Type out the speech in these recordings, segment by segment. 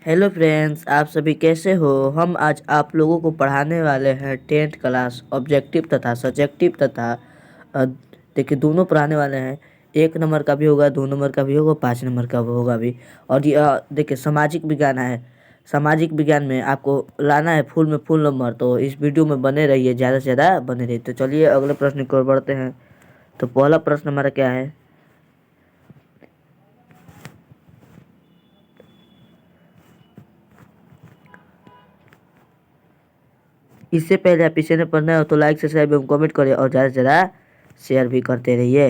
Hello friends, आप सभी कैसे हो। हम आज आप लोगों को पढ़ाने वाले हैं 10th क्लास ऑब्जेक्टिव तथा सब्जेक्टिव तथा अ, देखिए दोनों पढ़ाने वाले हैं। 1 नंबर का भी होगा, 2 नंबर का भी होगा, 5 नंबर का भी होगा भी। और ये देखिए सामाजिक विज्ञान है। सामाजिक विज्ञान में आपको लाना है फुल नंबर, तो इस वीडियो में बने रहिए, ज़्यादा से ज़्यादा बने रहिए। तो चलिए अगले प्रश्न की ओर बढ़ते हैं। तो पहला प्रश्न हमारा क्या है। इससे पहले आप इसे ने पढ़ना हो तो लाइक सब्सक्राइब एवं कमेंट करें और ज़्यादा से ज़्यादा शेयर भी करते रहिए।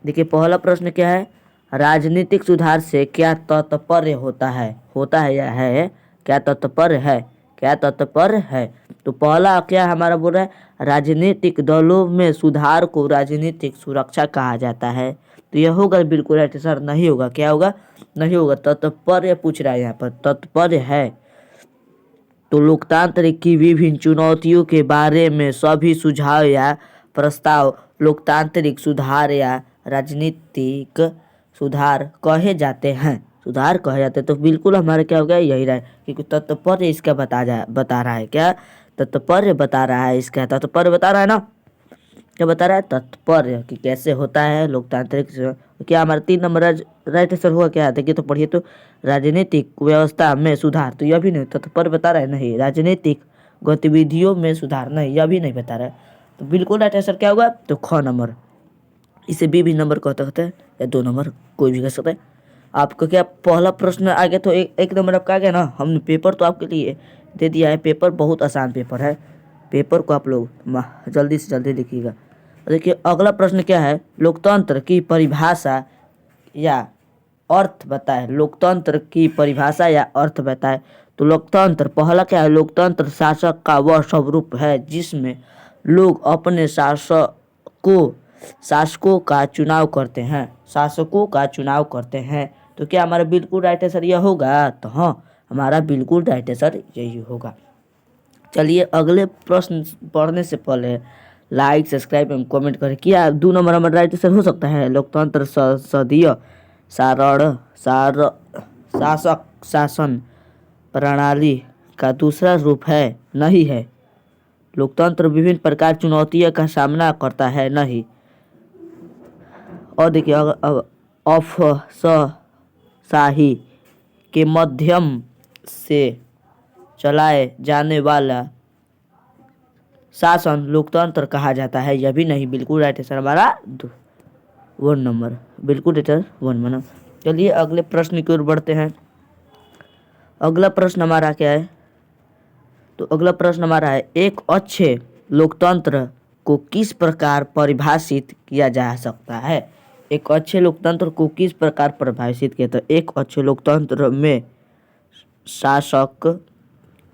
देखिए पहला प्रश्न क्या है। राजनीतिक सुधार से क्या तात्पर्य होता है या है, क्या तात्पर्य है, क्या तात्पर्य है। तो पहला क्या हमारा बोल रहा है, राजनीतिक दलों में सुधार को राजनीतिक सुरक्षा कहा जाता है। तो यह होगा बिल्कुल राइट सर, नहीं होगा, क्या होगा, नहीं होगा। तात्पर्य पूछ रहा है यहाँ पर, तात्पर्य है। तो लोकतंत्र की विभिन्न चुनौतियों के बारे में सभी सुझाव या प्रस्ताव लोकतांत्रिक सुधार या राजनीतिक सुधार कहे जाते हैं, सुधार कहे जाते हैं। तो बिल्कुल हमारा क्या हो गया, यही रहा है, क्योंकि तात्पर्य इसका बता रहा है, क्या तात्पर्य बता रहा है, इसका तात्पर्य बता रहा है ना, क्या बता रहा है, तात्पर्य कि कैसे होता है लोकतांत्रिक क्या हमारा 3 नंबर राइट आंसर हुआ क्या। देखिए तो पढ़िए तो, राजनीतिक व्यवस्था में सुधार, तो यह भी नहीं, तात्पर्य बता रहा है नहीं, राजनीतिक गतिविधियों में सुधार नहीं, यह भी नहीं बता रहा है। तो बिल्कुल राइट आंसर क्या होगा, तो ख नंबर। इसे बी भी नंबर कहते हैं या 2 नंबर कोई भी कह सकता है। आपका क्या पहला प्रश्न आ गया तो एक नंबर आपका आ गया ना। हमने पेपर तो आपके लिए दे दिया है, पेपर बहुत आसान पेपर है, पेपर को आप लोग जल्दी से जल्दी लिखिएगा। देखिए अगला प्रश्न क्या है, लोकतंत्र की परिभाषा या अर्थ बताए, लोकतंत्र की परिभाषा या अर्थ बताए। तो लोकतंत्र पहला क्या है, लोकतंत्र शासक का वह स्वरूप है जिसमें लोग अपने शासकों का चुनाव करते हैं, शासकों का चुनाव करते हैं। तो क्या हमारा बिल्कुल राइट आंसर यह होगा, तो हाँ हमारा बिल्कुल राइट आंसर यही होगा। चलिए अगले प्रश्न पढ़ने से पहले लाइक सब्सक्राइब एवं कमेंट करें। क्या 2 नंबर हमारा राइट आंसर हो सकता है। लोकतंत्र संसदीय सारण सार शासक शासन प्रणाली का दूसरा रूप है, नहीं है। लोकतंत्र विभिन्न प्रकार चुनौतियों का सामना करता है, नहीं। और देखिए अफसरशाही के माध्यम से चलाए जाने वाला शासन लोकतंत्र कहा जाता है, यह भी नहीं। बिल्कुल राइट आंसर हमारा 1 नंबर, बिल्कुल राइट आंसर 1 नंबर। चलिए अगले प्रश्न की ओर बढ़ते हैं। अगला प्रश्न हमारा क्या है, तो अगला प्रश्न हमारा है, एक अच्छे लोकतंत्र को किस प्रकार परिभाषित किया जा सकता है। एक अच्छे लोकतंत्र को किस प्रकार परिभाषित किया, तो एक अच्छे लोकतंत्र में शासक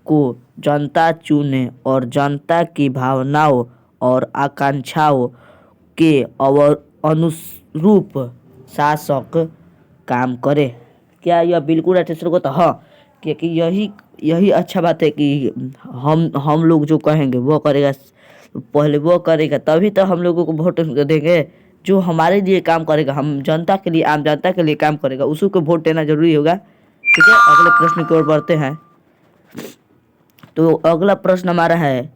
को जनता चुने और जनता की भावनाओं और आकांक्षाओं के अनुरूप शासक काम करे। क्या यह बिल्कुल राइट आंसर होगा, तो हाँ, क्योंकि यही यही अच्छा बात है कि हम लोग जो कहेंगे वो करेगा, पहले वो करेगा तभी तो हम लोगों को वोट देंगे। जो हमारे लिए काम करेगा, हम जनता के लिए, आम जनता के लिए काम करेगा, उसी को वोट देना जरूरी होगा। ठीक है, अगले प्रश्न की ओर बढ़ते हैं। तो अगला प्रश्न हमारा है,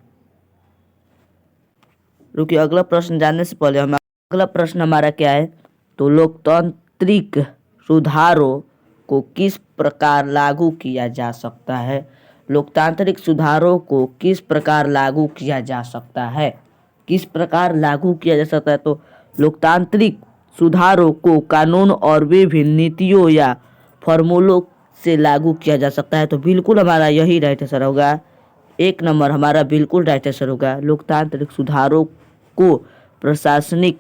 रुकिए अगला प्रश्न जानने से पहले हम अगला प्रश्न हमारा क्या है, तो लोकतांत्रिक सुधारों को किस प्रकार लागू किया जा सकता है। लोकतांत्रिक सुधारों को किस प्रकार लागू किया जा सकता है, किस प्रकार लागू किया जा सकता है। तो लोकतांत्रिक सुधारों को कानून और विभिन्न नीतियों या फॉर्मूलों से लागू किया जा सकता है। तो बिल्कुल हमारा यही राइट आंसर होगा, 1 नंबर हमारा बिल्कुल राइट आंसर होगा। लोकतांत्रिक सुधारों को प्रशासनिक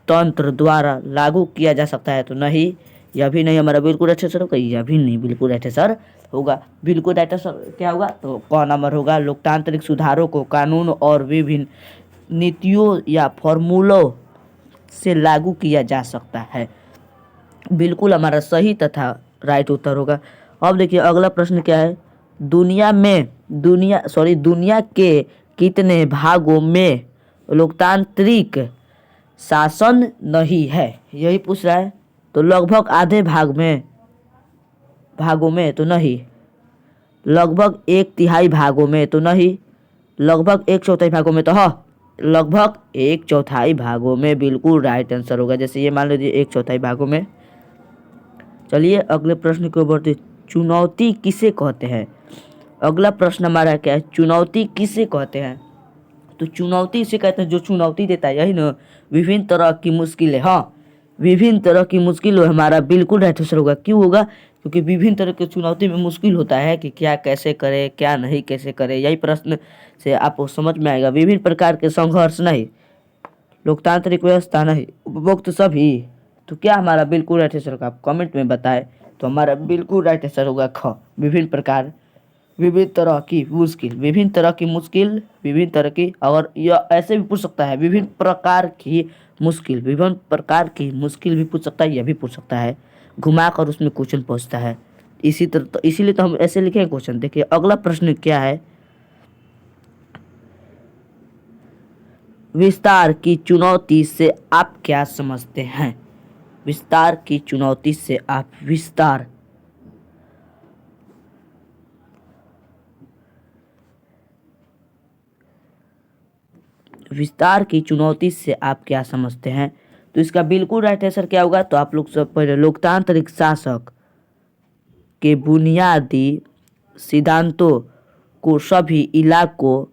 तंत्र द्वारा लागू किया जा सकता है, तो नहीं, यह भी नहीं हमारा बिल्कुल राइट आंसर होगा, यह भी नहीं बिल्कुल राइट आंसर होगा। बिल्कुल राइट आंसर क्या होगा, तो क नंबर होगा, लोकतांत्रिक सुधारों को कानून और विभिन्न नीतियों या फॉर्मूलों से लागू किया जा सकता है। बिल्कुल हमारा सही तथा राइट उत्तर होगा। अब देखिए अगला प्रश्न क्या है, दुनिया के कितने भागों में लोकतांत्रिक शासन नहीं है, यही पूछ रहा है। तो लगभग आधे भागों में तो नहीं, लगभग एक तिहाई भागों में तो नहीं, लगभग एक चौथाई भागों में तो हाँ, लगभग एक चौथाई भागों में बिल्कुल राइट आंसर होगा। जैसे ये मान लीजिए एक चौथाई भागों में। चलिए अगले प्रश्न की ओर बढ़ते। चुनौती किसे कहते हैं? अगला प्रश्न हमारा क्या है? चुनौती किसे कहते हैं? तो चुनौती इसे कहते हैं जो चुनौती देता है, यही ना। विभिन्न तरह की मुश्किलें, हाँ, विभिन्न तरह की मुश्किल हमारा बिल्कुल राइट आंसर होगा। क्यों होगा? क्योंकि विभिन्न तरह की चुनौती में मुश्किल होता है कि क्या कैसे करे, क्या नहीं कैसे करे। यही प्रश्न से आपको समझ में आएगा। विभिन्न प्रकार के संघर्ष नहीं, लोकतांत्रिक व्यवस्था नहीं, उपभोक्त सभी। तो क्या हमारा बिल्कुल राइट आंसर होगा? आप कमेंट में बताएं। तो हमारा बिल्कुल राइट आंसर होगा ख, विभिन्न प्रकार, विभिन्न तरह की मुश्किल, विभिन्न तरह की मुश्किल, विभिन्न तरह की। और यह ऐसे भी पूछ सकता है विभिन्न प्रकार की मुश्किल, विभिन्न प्रकार की मुश्किल भी पूछ सकता है, यह भी पूछ सकता है। घुमा कर उसमें क्वेश्चन पूछता है। इसी तरह तो इसीलिए तो हम ऐसे लिखे हैं क्वेश्चन। देखिए अगला प्रश्न क्या है? विस्तार की चुनौती से आप क्या समझते हैं? विस्तार की चुनौती से आप विस्तार की चुनौती से आप क्या समझते हैं? तो इसका बिल्कुल राइट आंसर क्या होगा? तो आप लोग सब पहले लोकतांत्रिक शासक के बुनियादी सिद्धांतों को सभी इलाकों,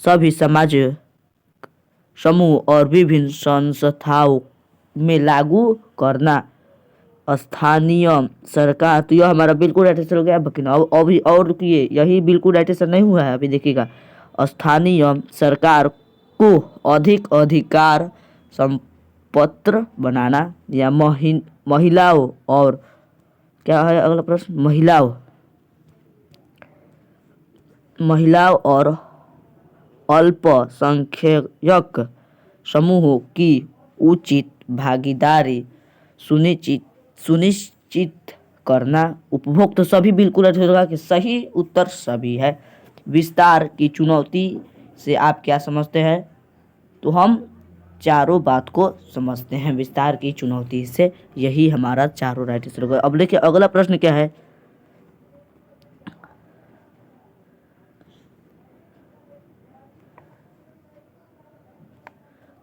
सभी समाज समूह और विभिन्न संस्थाओं में लागू करना, स्थानीय सरकार। तो यह हमारा बिल्कुल राइट आंसर हो गया। लेकिन अब अभी और रुकिए, यही बिल्कुल राइट आंसर नहीं हुआ है, अभी देखिएगा। स्थानीय सरकार को अधिक अधिकार संपत्र बनाना, या महिलाओं और क्या है अगला प्रश्न? महिलाओं और अल्पसंख्यक समूहों की उचित भागीदारी सुनिश्चित करना, उपभोक्त सभी। बिल्कुल अच्छा होगा कि सही उत्तर सभी है। विस्तार की चुनौती से आप क्या समझते हैं? तो हम चारों बात को समझते हैं विस्तार की चुनौती से, यही हमारा चारों राइट आंसर होगा। अब देखिए अगला प्रश्न क्या है?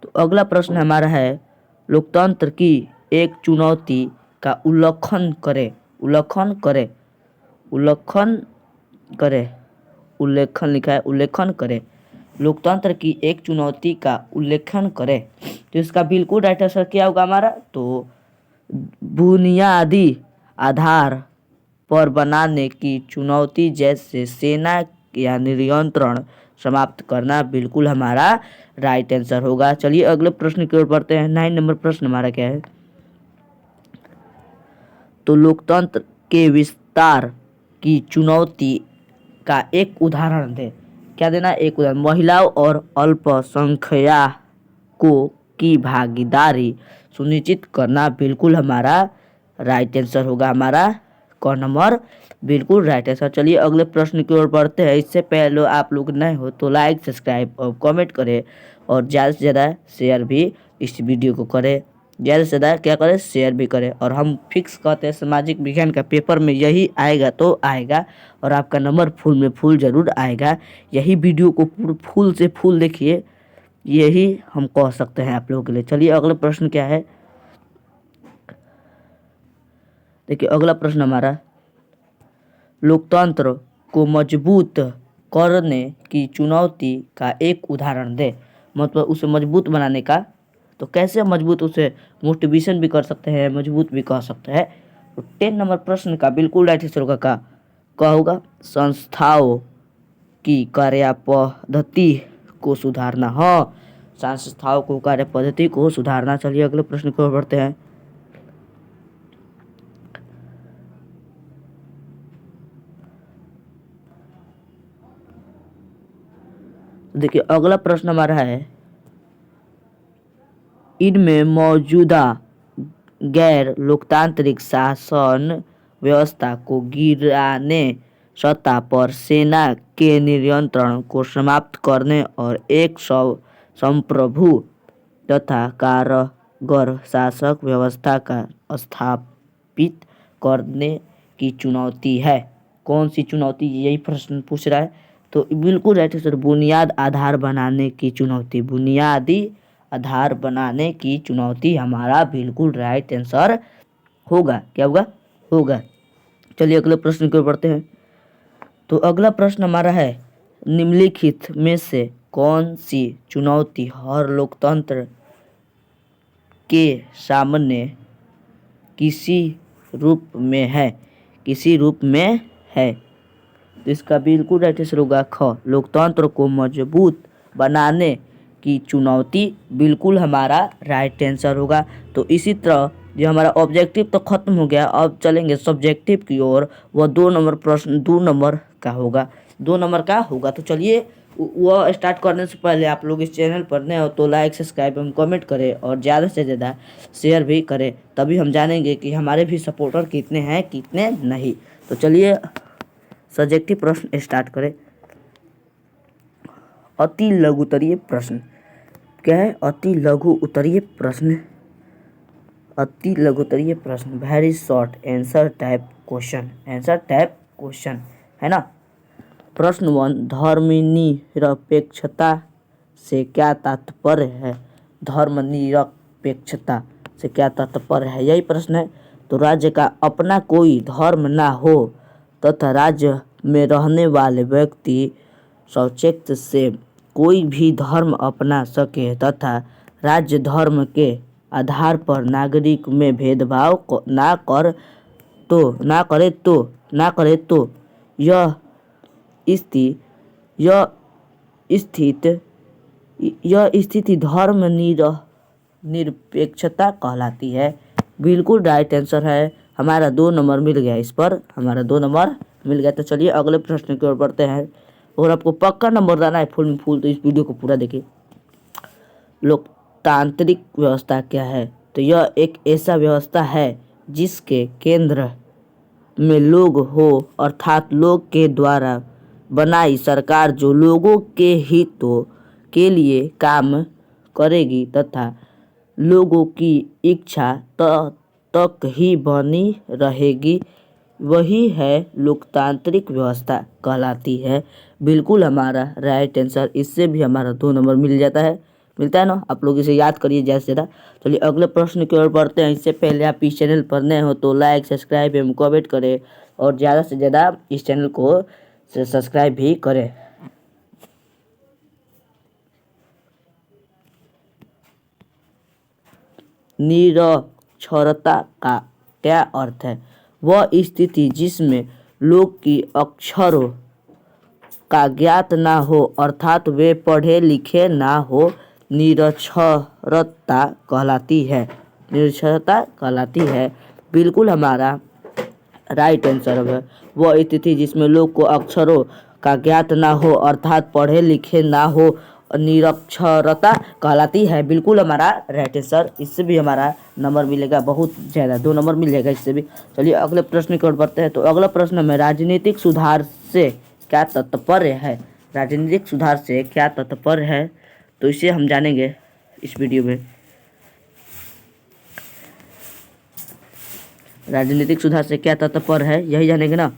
तो अगला प्रश्न हमारा है, लोकतंत्र की एक चुनौती का उल्लेखन करें। उल्लेखन लिखा है, उल्लेखन करें। लोकतंत्र की एक चुनौती का उल्लेखन करें। तो इसका बिल्कुल राइट आंसर क्या होगा हमारा? तो बुनियादी आधार पर बनाने की चुनौती, जैसे सेना या नियंत्रण समाप्त करना, बिल्कुल हमारा राइट आंसर होगा। चलिए अगले प्रश्न की ओर बढ़ते हैं। 9 नंबर प्रश्न हमारा क्या है? तो लोकतंत्र के विस्तार की चुनौती का एक उदाहरण दे। क्या देना? एक उदाहरण। महिलाओं और अल्पसंख्यकों की भागीदारी सुनिश्चित करना, बिल्कुल हमारा राइट आंसर होगा। हमारा क नंबर बिल्कुल राइट आंसर। चलिए अगले प्रश्न की ओर बढ़ते हैं। इससे पहले आप लोग नए हो तो लाइक, सब्सक्राइब और कमेंट करें, और ज़्यादा से ज़्यादा शेयर भी इस वीडियो को करें। ज़्यादा से ज़्यादा क्या करें? शेयर भी करें। और हम फिक्स कहते हैं सामाजिक विज्ञान का पेपर में यही आएगा तो आएगा, और आपका नंबर फुल में फुल ज़रूर आएगा। यही वीडियो को फुल से फुल देखिए, यही हम कह सकते हैं आप लोगों के लिए। चलिए अगला प्रश्न क्या है? देखिए अगला प्रश्न हमारा, लोकतंत्र को मजबूत करने की चुनौती का एक उदाहरण दे। मतलब उसे मजबूत बनाने का, तो कैसे मजबूत? उसे मोटिवेशन भी कर सकते हैं, मजबूत भी कह सकते हैं। तो 10 नंबर प्रश्न का बिल्कुल राइट आंसर होगा क्या होगा? संस्थाओं की कार्य पद्धति को सुधारना। हाँ, संस्थाओं को कार्य पद्धति को सुधारना। चलिए अगले प्रश्न की ओर बढ़ते हैं। देखिए अगला प्रश्न हमारा है, इनमें मौजूदा गैर लोकतांत्रिक शासन व्यवस्था को गिराने, सत्ता पर सेना के नियंत्रण को समाप्त करने और एक संप्रभु तथा कारगर शासक व्यवस्था का स्थापित करने की चुनौती है। कौन सी चुनौती, यही प्रश्न पूछ रहा है। तो बिल्कुल राइट आंसर बुनियाद आधार बनाने की चुनौती। बुनियादी आधार बनाने की चुनौती हमारा बिल्कुल राइट आंसर होगा। क्या होगा? होगा। चलिए अगले प्रश्न की ओर बढ़ते हैं। तो अगला प्रश्न हमारा है, निम्नलिखित में से कौन सी चुनौती हर लोकतंत्र के सामने किसी रूप में है? किसी रूप में है। तो इसका बिल्कुल राइट आंसर होगा ख, लोकतंत्र को मजबूत बनाने की चुनौती बिल्कुल हमारा राइट आंसर होगा। तो इसी तरह जो हमारा ऑब्जेक्टिव तो खत्म हो गया, अब चलेंगे सब्जेक्टिव की ओर। वह 2 नंबर प्रश्न 2 नंबर का होगा। 2 नंबर का होगा। तो चलिए वह स्टार्ट करने से पहले आप लोग इस चैनल पर नए हो तो लाइक सब्सक्राइब एवं कमेंट करें और ज़्यादा से ज़्यादा शेयर भी करें, तभी हम जानेंगे कि हमारे भी सपोर्टर कितने हैं कितने नहीं। तो चलिए सब्जेक्टिव प्रश्न स्टार्ट करें। अति लघु उत्तरीय प्रश्न क्या है? अति लघु उत्तरीय प्रश्न। अति लघु उत्तरीय प्रश्न, very short answer type question. Answer type question है ना। प्रश्न 1, धर्मनिरपेक्षता से क्या तात्पर्य है? धर्मनिरपेक्षता से क्या तात्पर्य है, यही प्रश्न है। तो राज्य का अपना कोई धर्म ना हो तथा राज्य में रहने वाले व्यक्ति स्वैच्छिक से कोई भी धर्म अपना सके तथा राज्य धर्म के आधार पर नागरिक में भेदभाव ना करे तो यह स्थिति धर्म निरपेक्षता कहलाती है। बिल्कुल राइट आंसर है। हमारा 2 नंबर मिल गया, इस पर हमारा 2 नंबर मिल गया। तो चलिए अगले प्रश्न की ओर बढ़ते हैं और आपको पक्का नंबर देना है फुल में फुल, तो इस वीडियो को पूरा देखिए। लोकतांत्रिक व्यवस्था क्या है? तो यह एक ऐसा व्यवस्था है जिसके केंद्र में लोग हो, अर्थात लोग के द्वारा बनाई सरकार जो लोगों के हितों के लिए काम करेगी तथा लोगों की इच्छा तक ही बनी रहेगी, वही है लोकतांत्रिक व्यवस्था कहलाती है। बिल्कुल हमारा राइट आंसर। इससे भी हमारा 2 नंबर मिलता है ना। आप लोग इसे याद करिए ज़्यादा से ज़्यादा। चलिए अगले प्रश्न की ओर बढ़ते हैं। इससे पहले आप इस चैनल पर नए हो तो लाइक सब्सक्राइब एवं कमेंट करें और ज़्यादा से ज़्यादा इस चैनल को सब्सक्राइब भी करें। निरक्षरता का क्या अर्थ है? वह स्थिति जिसमें लोग की अक्षरों का ज्ञात ना हो, अर्थात वे पढ़े लिखे ना हो, निरक्षरता कहलाती है। निरक्षरता कहलाती है। बिल्कुल हमारा राइट आंसर है। वह स्थिति जिसमें लोग को अक्षरों का ज्ञात ना हो, अर्थात पढ़े लिखे ना हो, निरक्षरता कहलाती है। बिल्कुल हमारा राइट आंसर। इससे भी हमारा नंबर मिलेगा बहुत ज़्यादा, 2 नंबर मिल जाएगा इससे भी। चलिए अगले प्रश्न की ओर बढ़ते हैं। तो अगला प्रश्न में राजनीतिक सुधार से क्या तात्पर्य है? राजनीतिक सुधार से क्या तात्पर्य है, तो इसे हम जानेंगे इस वीडियो में। राजनीतिक सुधार से क्या तात्पर्य है, यही जानेंगे ना।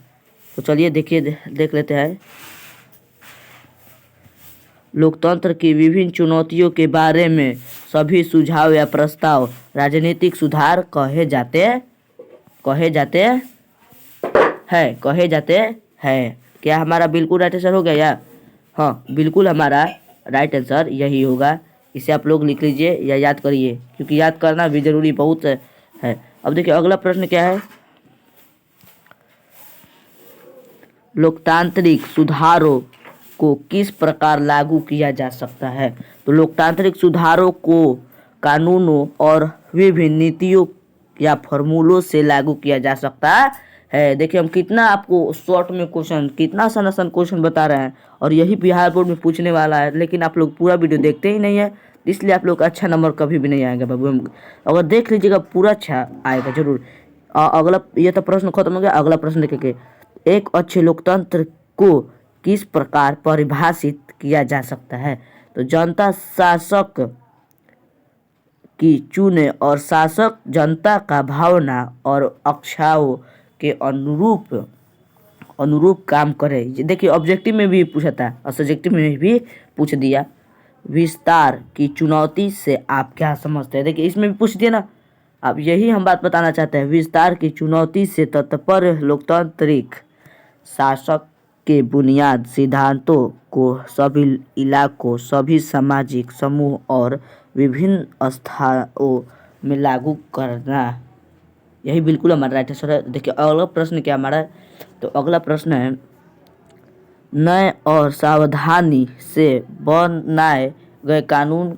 तो चलिए देख लेते हैं। लोकतंत्र की विभिन्न चुनौतियों के बारे में सभी सुझाव या प्रस्ताव राजनीतिक सुधार कहे जाते हैं। क्या हमारा बिल्कुल राइट आंसर हो गया या? हाँ, बिल्कुल हमारा राइट आंसर यही होगा। इसे आप लोग लिख लीजिए या याद करिए, क्योंकि याद करना भी जरूरी बहुत है। अब देखिए अगला प्रश्न क्या है। लोकतांत्रिक सुधारों को किस प्रकार लागू किया जा सकता है? तो लोकतांत्रिक सुधारों को कानूनों और विभिन्न नीतियों या फॉर्मूलों से लागू किया जा सकता है। देखिए हम कितना आपको शॉर्ट में क्वेश्चन, कितना आसान क्वेश्चन बता रहे हैं, और यही बिहार बोर्ड में पूछने वाला है, लेकिन आप लोग पूरा वीडियो देखते ही नहीं है, इसलिए आप लोग का अच्छा नंबर कभी भी नहीं आएगा बाबू। हम अगर देख लीजिएगा पूरा अच्छा आएगा जरूर। अगला, ये तो प्रश्न खत्म हो गया। अगला प्रश्न देखिए, एक अच्छे लोकतंत्र को किस प्रकार परिभाषित किया जा सकता है? तो जनता शासक की चुने और शासक जनता का भावना और अक्षाओं के अनुरूप काम करे। देखिए ऑब्जेक्टिव में भी पूछा था और सब्जेक्टिव में भी पूछ दिया। विस्तार की चुनौती से आप क्या समझते हैं? देखिए इसमें भी पूछ दिया ना। अब यही हम बात बताना चाहते हैं। विस्तार की चुनौती से तात्पर्य लोकतांत्रिक शासक के बुनियाद सिद्धांतों को सभी इलाकों, सभी सामाजिक समूह और विभिन्न स्थानों में लागू करना। यही बिल्कुल हमारा राइट आंसर है। देखिए अगला प्रश्न क्या हमारा है? तो अगला प्रश्न है, नए और सावधानी से बनाए गए कानून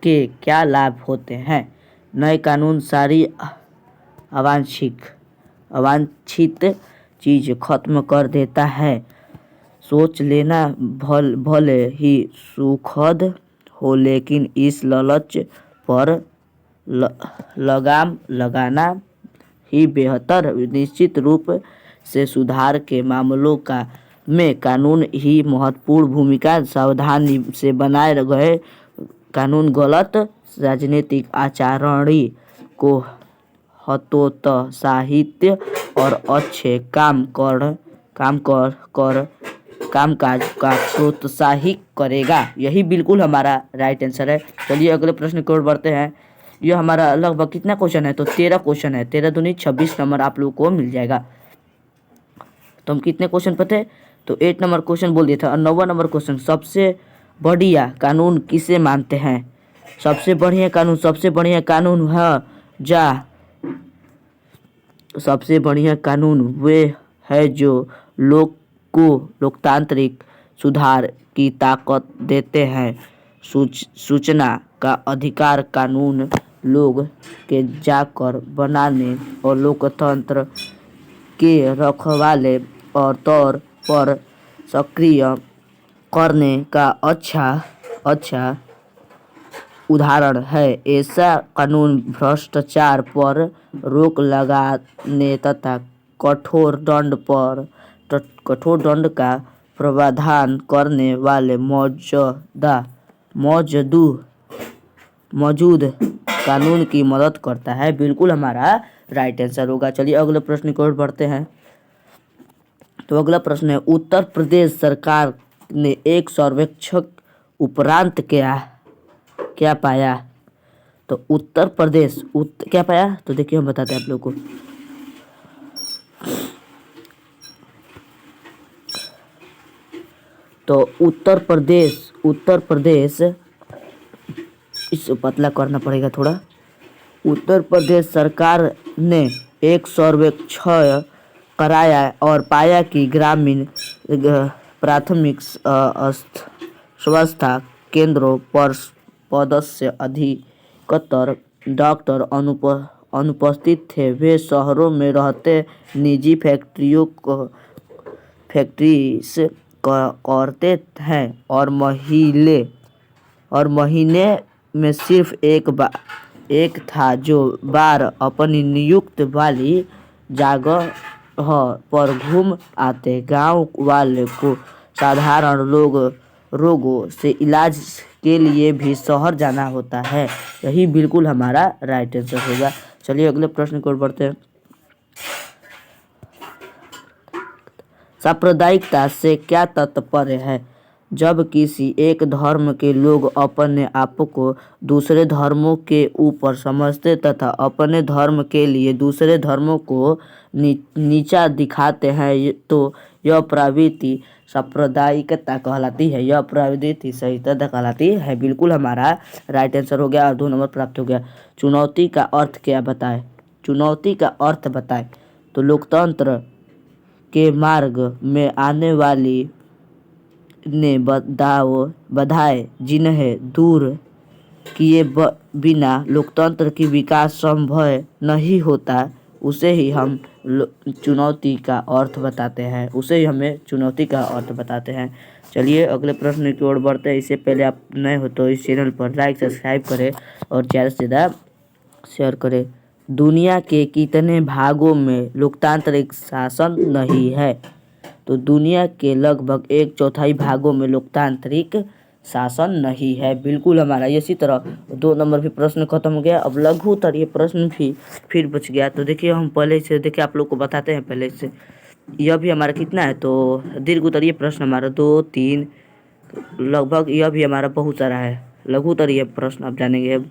के क्या लाभ होते हैं? नए कानून सारी अवांछित चीज खत्म कर देता है। सोच लेना भले ही सुखद हो, लेकिन इस लालच पर लगाम लगाना ही बेहतर। निश्चित रूप से सुधार के मामलों में कानून ही महत्वपूर्ण भूमिका। सावधानी से बनाए गए कानून गलत राजनीतिक आचरण को हतोत्साहित और अच्छे कामकाज का प्रोत्साहित करेगा। यही बिल्कुल हमारा राइट आंसर है। चलिए अगले प्रश्न की ओर बढ़ते हैं। यह हमारा लगभग कितना क्वेश्चन है? तो 13 क्वेश्चन है। 13 दूनी 26 नंबर आप लोगों को मिल जाएगा। तो हम कितने क्वेश्चन पे थे? तो 8 नंबर क्वेश्चन बोल दिया था। और 9वां नंबर क्वेश्चन, सबसे बढ़िया कानून किसे मानते हैं? सबसे बढ़िया कानून है सबसे बढ़िया कानून वे है जो लोग को लोकतांत्रिक सुधार की ताकत देते हैं। सूचना का अधिकार कानून लोग के जाकर बनाने और लोकतंत्र के रखवाले और तौर पर सक्रिय करने का अच्छा उदाहरण है। ऐसा कानून भ्रष्टाचार पर रोक लगाने तथा कठोर दंड का प्रावधान करने वाले मौजूद कानून की मदद करता है। बिल्कुल हमारा राइट आंसर होगा। चलिए अगले प्रश्न की ओर बढ़ते हैं। तो अगला प्रश्न है, उत्तर प्रदेश सरकार ने एक सर्वेक्षण उपरांत क्या पाया? तो उत्तर प्रदेश क्या पाया? तो देखिए हम बताते हैं आप लोगों को। तो उत्तर प्रदेश इसे पतला करना पड़ेगा थोड़ा। उत्तर प्रदेश सरकार ने एक सर्वेक्षण कराया और पाया कि ग्रामीण प्राथमिक स्वास्थ्य केंद्रों पर पदस्य अधिकतर डॉक्टर अनुपस्थित थे। वे शहरों में रहते निजी फैक्ट्रीज करते हैं और महीने में सिर्फ एक था जो बार अपनी नियुक्त वाली जगह पर घूम आते। गांव वाले को साधारण रोगों से इलाज के लिए भी शहर जाना होता है। यही बिल्कुल हमारा राइट आंसर होगा। चलिए अगले प्रश्न की ओर बढ़ते हैं। सांप्रदायिकता से क्या तात्पर्य है? जब किसी एक धर्म के लोग अपने आप को दूसरे धर्मों के ऊपर समझते तथा अपने धर्म के लिए दूसरे धर्मों को नीचा दिखाते हैं, तो यह प्रवृत्ति सांप्रदायिकता कहलाती है। यह प्रवृत्ति सहिष्णुता कहलाती है। बिल्कुल हमारा राइट आंसर हो गया और 2 नंबर प्राप्त हो गया। चुनौती का अर्थ क्या बताएं? चुनौती का अर्थ बताएं। तो लोकतंत्र के मार्ग में आने वाली ने बाधाएं जिन्हें दूर किए बिना लोकतंत्र की विकास संभव नहीं होता, उसे ही हम चुनौती का अर्थ बताते हैं। चलिए अगले प्रश्न की ओर बढ़ते हैं। इससे पहले आप नए हो तो इस चैनल पर लाइक सब्सक्राइब करें और ज़्यादा से ज़्यादा शेयर करें। दुनिया के कितने भागों में लोकतांत्रिक शासन नहीं है? तो दुनिया के लगभग 1/4 भागों में लोकतांत्रिक शासन नहीं है। बिल्कुल हमारा इसी तरह 2 नंबर भी प्रश्न खत्म हो गया। अब लघु उत्तरीय प्रश्न भी फिर बच गया। तो देखिए हम पहले से देखिए आप लोग को बताते हैं पहले से। यह भी हमारा कितना है, तो दीर्घ उत्तरीय प्रश्न हमारा 2 3 लगभग, यह भी हमारा बहुत सारा है। लघु उत्तरीय प्रश्न आप जानेंगे अब।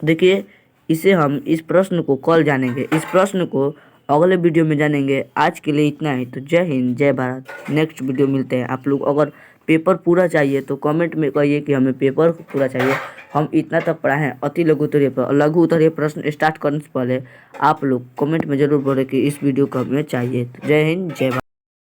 देखिए इस प्रश्न को कल जानेंगे, इस प्रश्न को अगले वीडियो में जानेंगे। आज के लिए इतना ही। तो जय हिंद जय भारत। नेक्स्ट वीडियो मिलते हैं। आप लोग अगर पेपर पूरा चाहिए तो कमेंट में कहिए कि हमें पेपर पूरा चाहिए। हम इतना तक पढ़ाए हैं अति लघु उत्तरीय प्रश्न स्टार्ट करने से पहले आप लोग कमेंट में जरूर बोले कि इस वीडियो को हमें चाहिए। तो जय हिंद जय भारत।